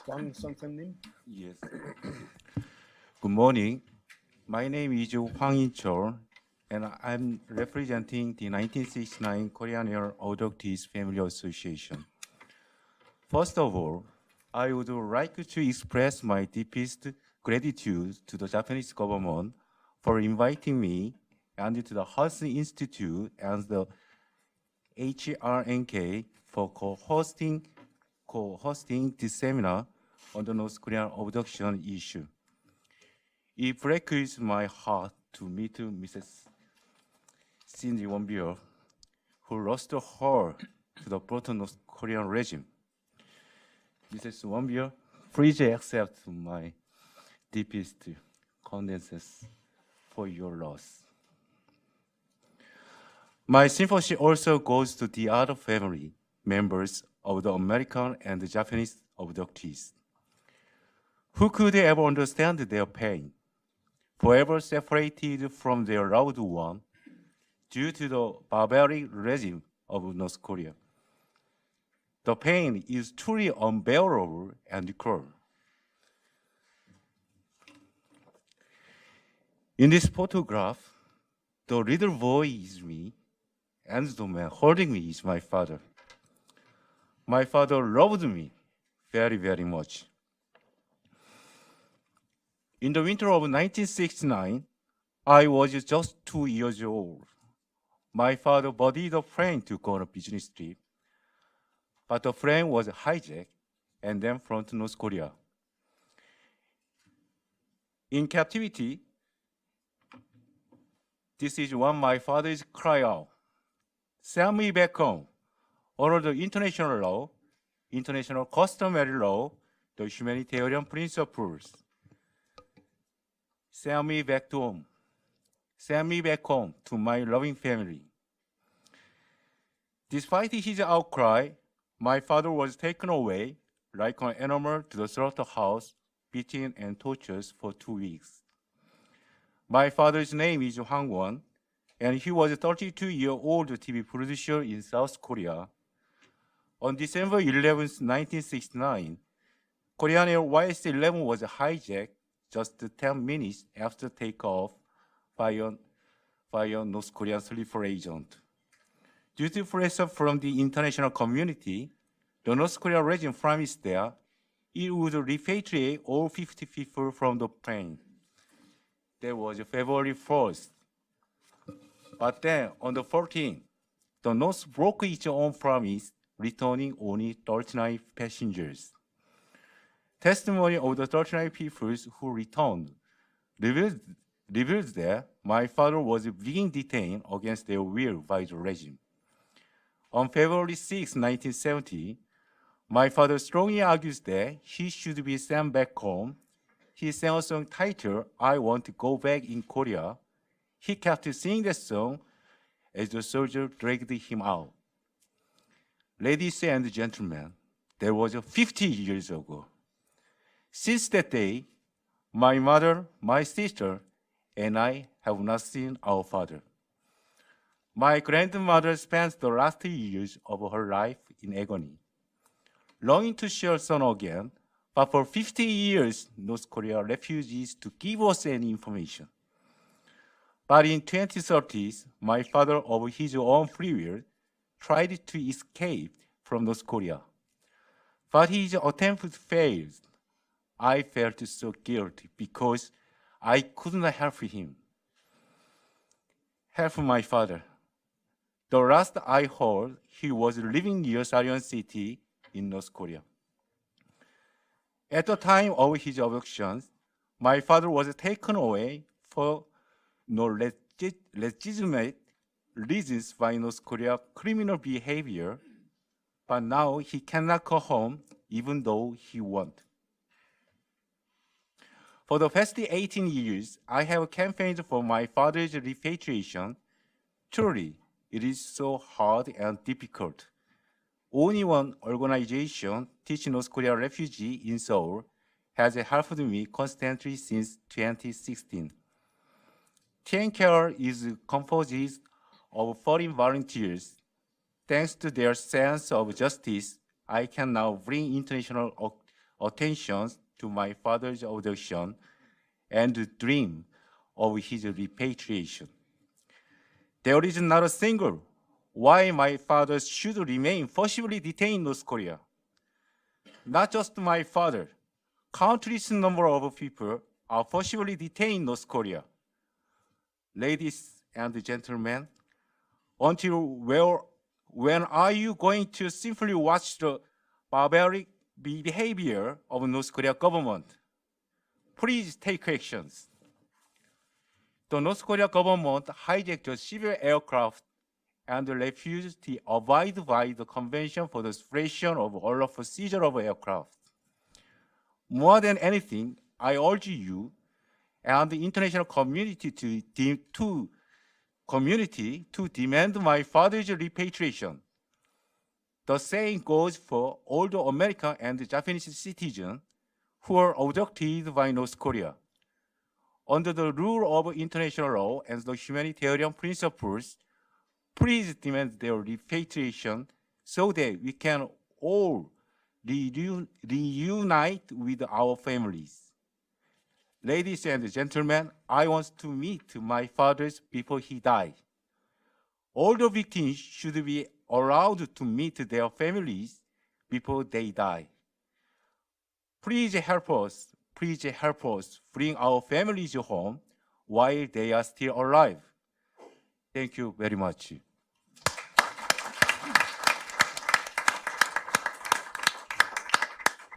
Hwang 선생님. Yes. Good morning. My name is Hwang Incheol, and I'm representing the 1969 Korean Air Abductees Family Association. First of all, I would like to express my deepest gratitude to the Japanese government for inviting me and to the Hudson Institute and the HRNK for co-hosting this seminar on the North Korean abduction issue. It breaks my heart to meet Mrs. Cindy Wonbier, who lost her to the brutal North Korean regime. Mrs. Wonbier, please accept my deepest condolences for your loss. My sympathy also goes to the other family members of the American and the Japanese abductees. Who could ever understand their pain, forever separated from their loved one due to the barbaric regime of North Korea? The pain is truly unbearable and cruel. In this photograph, the little boy is me, and the man holding me is my father. My father loved me very, very much. In the winter of 1969, I was just 2 years old. My father boarded a plane to go on a business trip, but the plane was hijacked and then flown to North Korea. In captivity, this is when my father's cry out, "Send me back home." Under the international law, international customary law, the humanitarian principles. Send me back to home. Send me back home to my loving family. Despite his outcry, my father was taken away like an animal to the slaughterhouse, beaten and tortured for 2 weeks. My father's name is Hwang Won, and he was a 32-year-old TV producer in South Korea. On December 11, 1969, Korean Air YS-11 was hijacked just 10 minutes after takeoff by a North Korean sleeper agent. Due to pressure from the international community, the North Korean regime promised that it would repatriate all 50 people from the plane. That was February 1st. But then, on the 14th, the North broke its own promise, returning only 39 passengers. Testimony of the 39 people who returned revealed that my father was being detained against their will by the regime. On February 6, 1970, my father strongly argues that he should be sent back home. He sang a song titled, "I Want to Go Back in Korea." He kept singing that song as the soldier dragged him out. Ladies and gentlemen, that was 50 years ago. Since that day, my mother, my sister, and I have not seen our father. My grandmother spent the last years of her life in agony, longing to see her son again, but for 50 years, North Korea refused to give us any information. But in 2030s, my father, of his own free will, tried to escape from North Korea. But his attempt failed. I felt so guilty because I could not help him. Help my father. The last I heard, he was living near Sarion City in North Korea. At the time of his abductions, my father was taken away for no legitimate reasons by North Korea criminal behavior, but now he cannot go home even though he wants. For the past 18 years, I have campaigned for my father's repatriation. Truly, it is so hard and difficult. Only one organization, Teach North Korea Refugee in Seoul, has helped me constantly since 2016. TNCare is composed of foreign volunteers. Thanks to their sense of justice, I can now bring international attention to my father's abduction and the dream of his repatriation. There is not a single why my father should remain forcibly detained in North Korea. Not just my father, countless number of people are forcibly detained in North Korea. Ladies and gentlemen, when are you going to simply watch the barbaric behavior of North Korea government? Please take actions. The North Korea government hijacked a civil aircraft and refused to abide by the Convention for the Suppression of Unlawful Seizure of Aircraft. More than anything, I urge you and the international community to demand my father's repatriation. The same goes for all the American and Japanese citizens who are abducted by North Korea. Under the rule of international law and the humanitarian principles, please demand their repatriation so that we can all reunite with our families. Ladies and gentlemen, I want to meet my father before he died. All the victims should be allowed to meet their families before they die. Please help us bring our families home while they are still alive. Thank you very much.